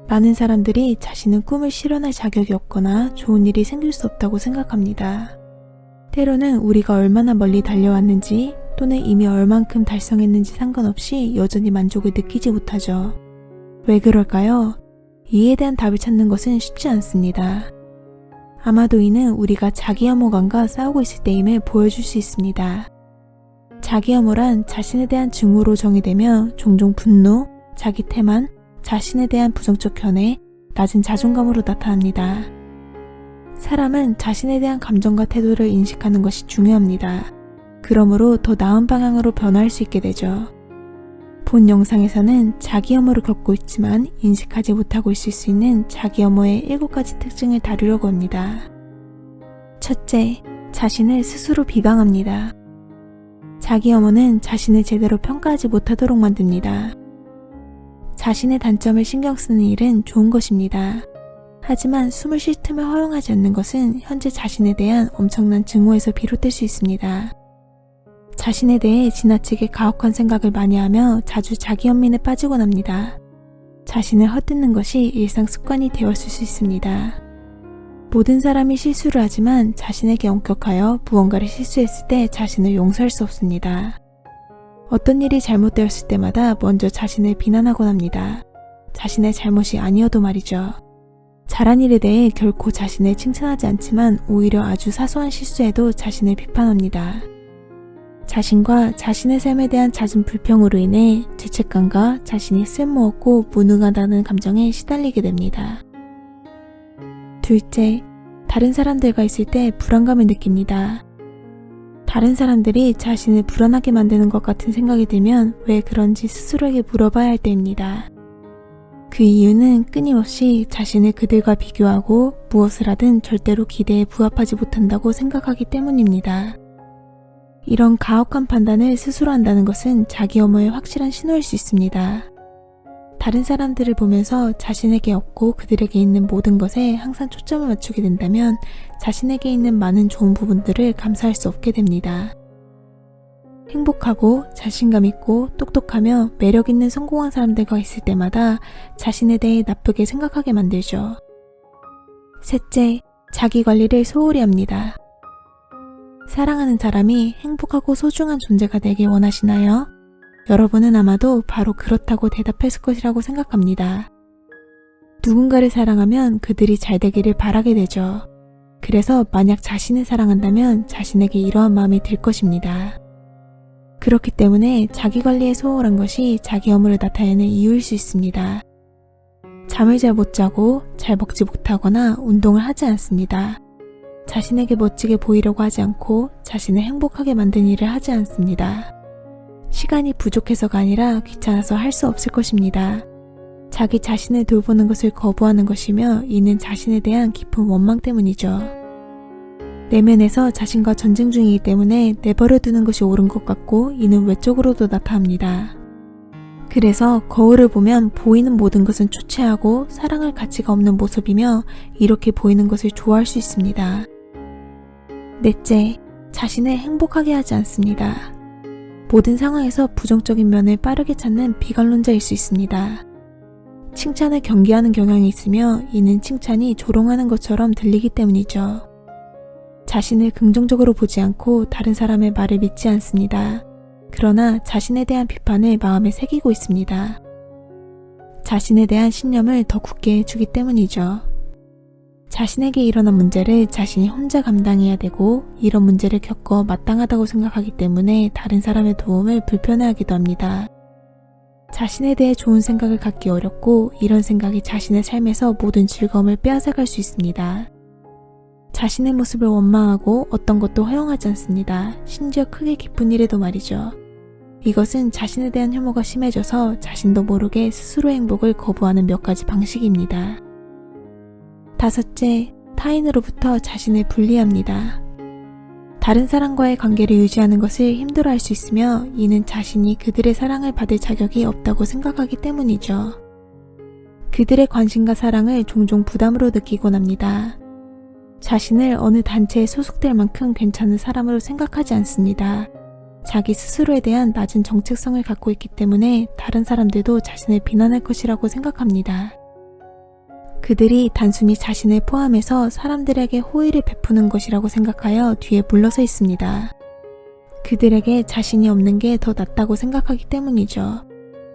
많은 사람들이 자신은 꿈을 실현할 자격이 없거나 좋은 일이 생길 수 없다고 생각합니다. 때로는 우리가 얼마나 멀리 달려왔는지 또는 이미 얼만큼 달성했는지 상관없이 여전히 만족을 느끼지 못하죠. 왜 그럴까요? 이에 대한 답을 찾는 것은 쉽지 않습니다. 아마도 이는 우리가 자기 혐오감과 싸우고 있을 때임을 보여줄 수 있습니다. 자기 혐오란 자신에 대한 증오로 정의되며 종종 분노, 자기 태만, 자신에 대한 부정적 견해, 낮은 자존감으로 나타납니다. 사람은 자신에 대한 감정과 태도를 인식하는 것이 중요합니다. 그러므로 더 나은 방향으로 변화할 수 있게 되죠. 본 영상에서는 자기 혐오를 겪고 있지만 인식하지 못하고 있을 수 있는 자기 혐오의 7가지 특징을 다루려고 합니다. 첫째, 자신을 스스로 비방합니다. 자기 혐오는 자신을 제대로 평가하지 못하도록 만듭니다. 자신의 단점을 신경 쓰는 일은 좋은 것입니다. 하지만 숨을 쉴 틈을 허용하지 않는 것은 현재 자신에 대한 엄청난 증오에서 비롯될 수 있습니다. 자신에 대해 지나치게 가혹한 생각을 많이 하며 자주 자기 연민에 빠지곤 합니다. 자신을 헛듣는 것이 일상 습관이 되었을 수 있습니다. 모든 사람이 실수를 하지만 자신에게 엄격하여 무언가를 실수했을 때 자신을 용서할 수 없습니다. 어떤 일이 잘못되었을 때마다 먼저 자신을 비난하곤 합니다. 자신의 잘못이 아니어도 말이죠. 잘한 일에 대해 결코 자신을 칭찬하지 않지만 오히려 아주 사소한 실수에도 자신을 비판합니다. 자신과 자신의 삶에 대한 잦은 불평으로 인해 죄책감과 자신이 쓸모없고 무능하다는 감정에 시달리게 됩니다. 둘째, 다른 사람들과 있을 때 불안감을 느낍니다. 다른 사람들이 자신을 불안하게 만드는 것 같은 생각이 들면 왜 그런지 스스로에게 물어봐야 할 때입니다. 그 이유는 끊임없이 자신을 그들과 비교하고 무엇을 하든 절대로 기대에 부합하지 못한다고 생각하기 때문입니다. 이런 가혹한 판단을 스스로 한다는 것은 자기 혐오의 확실한 신호일 수 있습니다. 다른 사람들을 보면서 자신에게 없고 그들에게 있는 모든 것에 항상 초점을 맞추게 된다면 자신에게 있는 많은 좋은 부분들을 감사할 수 없게 됩니다. 행복하고 자신감 있고 똑똑하며 매력 있는 성공한 사람들과 있을 때마다 자신에 대해 나쁘게 생각하게 만들죠. 셋째, 자기 관리를 소홀히 합니다. 사랑하는 사람이 행복하고 소중한 존재가 되길 원하시나요? 여러분은 아마도 바로 그렇다고 대답했을 것이라고 생각합니다. 누군가를 사랑하면 그들이 잘 되기를 바라게 되죠. 그래서 만약 자신을 사랑한다면 자신에게 이러한 마음이 들 것입니다. 그렇기 때문에 자기 관리에 소홀한 것이 자기 혐오를 나타내는 이유일 수 있습니다. 잠을 잘 못 자고 잘 먹지 못하거나 운동을 하지 않습니다. 자신에게 멋지게 보이려고 하지 않고 자신을 행복하게 만든 일을 하지 않습니다. 시간이 부족해서가 아니라 귀찮아서 할 수 없을 것입니다. 자기 자신을 돌보는 것을 거부하는 것이며 이는 자신에 대한 깊은 원망 때문이죠. 내면에서 자신과 전쟁 중이기 때문에 내버려 두는 것이 옳은 것 같고 이는 외적으로도 나타납니다. 그래서 거울을 보면 보이는 모든 것은 초췌하고 사랑할 가치가 없는 모습이며 이렇게 보이는 것을 좋아할 수 있습니다. 넷째, 자신을 행복하게 하지 않습니다. 모든 상황에서 부정적인 면을 빠르게 찾는 비관론자일 수 있습니다. 칭찬을 경계하는 경향이 있으며 이는 칭찬이 조롱하는 것처럼 들리기 때문이죠. 자신을 긍정적으로 보지 않고 다른 사람의 말을 믿지 않습니다. 그러나 자신에 대한 비판을 마음에 새기고 있습니다. 자신에 대한 신념을 더 굳게 해주기 때문이죠. 자신에게 일어난 문제를 자신이 혼자 감당해야 되고 이런 문제를 겪어 마땅하다고 생각하기 때문에 다른 사람의 도움을 불편해하기도 합니다. 자신에 대해 좋은 생각을 갖기 어렵고 이런 생각이 자신의 삶에서 모든 즐거움을 빼앗아갈 수 있습니다. 자신의 모습을 원망하고 어떤 것도 허용하지 않습니다. 심지어 크게 기쁜 일에도 말이죠. 이것은 자신에 대한 혐오가 심해져서 자신도 모르게 스스로의 행복을 거부하는 몇 가지 방식입니다. 다섯째, 타인으로부터 자신을 분리합니다. 다른 사람과의 관계를 유지하는 것을 힘들어할 수 있으며 이는 자신이 그들의 사랑을 받을 자격이 없다고 생각하기 때문이죠. 그들의 관심과 사랑을 종종 부담으로 느끼곤 합니다. 자신을 어느 단체에 소속될 만큼 괜찮은 사람으로 생각하지 않습니다. 자기 스스로에 대한 낮은 정체성을 갖고 있기 때문에 다른 사람들도 자신을 비난할 것이라고 생각합니다. 그들이 단순히 자신을 포함해서 사람들에게 호의를 베푸는 것이라고 생각하여 뒤에 물러서 있습니다. 그들에게 자신이 없는 게 더 낫다고 생각하기 때문이죠.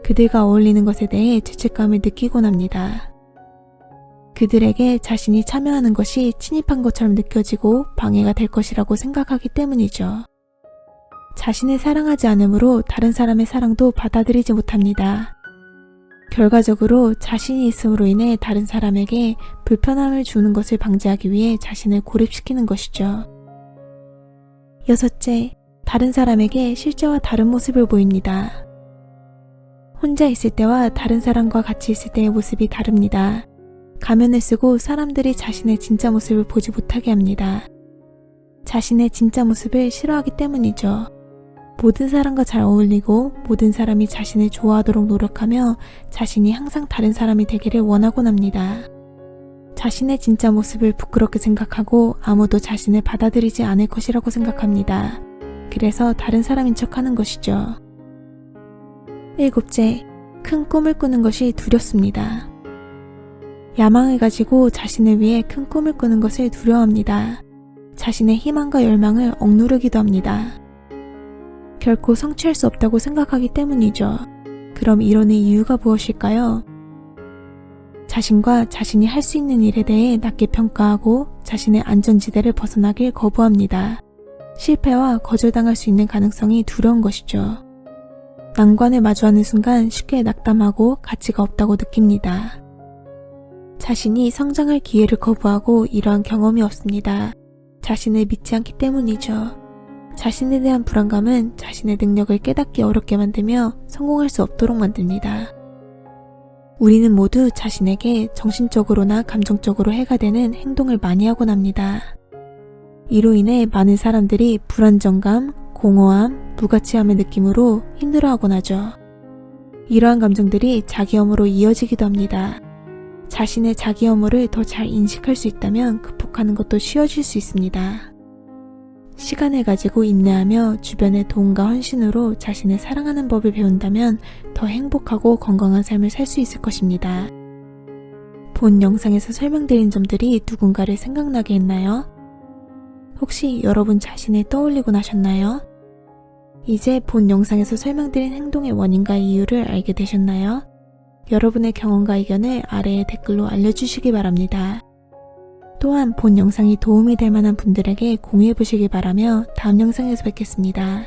그들과 어울리는 것에 대해 죄책감을 느끼곤 합니다. 그들에게 자신이 참여하는 것이 침입한 것처럼 느껴지고 방해가 될 것이라고 생각하기 때문이죠. 자신을 사랑하지 않으므로 다른 사람의 사랑도 받아들이지 못합니다. 결과적으로 자신이 있음으로 인해 다른 사람에게 불편함을 주는 것을 방지하기 위해 자신을 고립시키는 것이죠. 6째, 다른 사람에게 실제와 다른 모습을 보입니다. 혼자 있을 때와 다른 사람과 같이 있을 때의 모습이 다릅니다. 가면을 쓰고 사람들이 자신의 진짜 모습을 보지 못하게 합니다. 자신의 진짜 모습을 싫어하기 때문이죠. 모든 사람과 잘 어울리고 모든 사람이 자신을 좋아하도록 노력하며 자신이 항상 다른 사람이 되기를 원하곤 합니다. 자신의 진짜 모습을 부끄럽게 생각하고 아무도 자신을 받아들이지 않을 것이라고 생각합니다. 그래서 다른 사람인 척하는 것이죠. 7째, 큰 꿈을 꾸는 것이 두렵습니다. 야망을 가지고 자신을 위해 큰 꿈을 꾸는 것을 두려워합니다. 자신의 희망과 열망을 억누르기도 합니다. 결코 성취할 수 없다고 생각하기 때문이죠. 그럼 이러는 이유가 무엇일까요? 자신과 자신이 할 수 있는 일에 대해 낮게 평가하고 자신의 안전지대를 벗어나길 거부합니다. 실패와 거절당할 수 있는 가능성이 두려운 것이죠. 난관을 마주하는 순간 쉽게 낙담하고 가치가 없다고 느낍니다. 자신이 성장할 기회를 거부하고 이러한 경험이 없습니다. 자신을 믿지 않기 때문이죠. 자신에 대한 불안감은 자신의 능력을 깨닫기 어렵게 만들며 성공할 수 없도록 만듭니다. 우리는 모두 자신에게 정신적으로나 감정적으로 해가 되는 행동을 많이 하곤 합니다. 이로 인해 많은 사람들이 불안정감, 공허함, 무가치함을 느낌으로 힘들어하곤 하죠. 이러한 감정들이 자기 혐오로 이어지기도 합니다. 자신의 자기 혐오를 더 잘 인식할 수 있다면 극복하는 것도 쉬워질 수 있습니다. 시간을 가지고 인내하며 주변의 도움과 헌신으로 자신을 사랑하는 법을 배운다면 더 행복하고 건강한 삶을 살 수 있을 것입니다. 본 영상에서 설명드린 점들이 누군가를 생각나게 했나요? 혹시 여러분 자신을 떠올리곤 하셨나요? 이제 본 영상에서 설명드린 행동의 원인과 이유를 알게 되셨나요? 여러분의 경험과 의견을 아래에 댓글로 알려주시기 바랍니다. 또한 본 영상이 도움이 될 만한 분들에게 공유해 보시기 바라며 다음 영상에서 뵙겠습니다.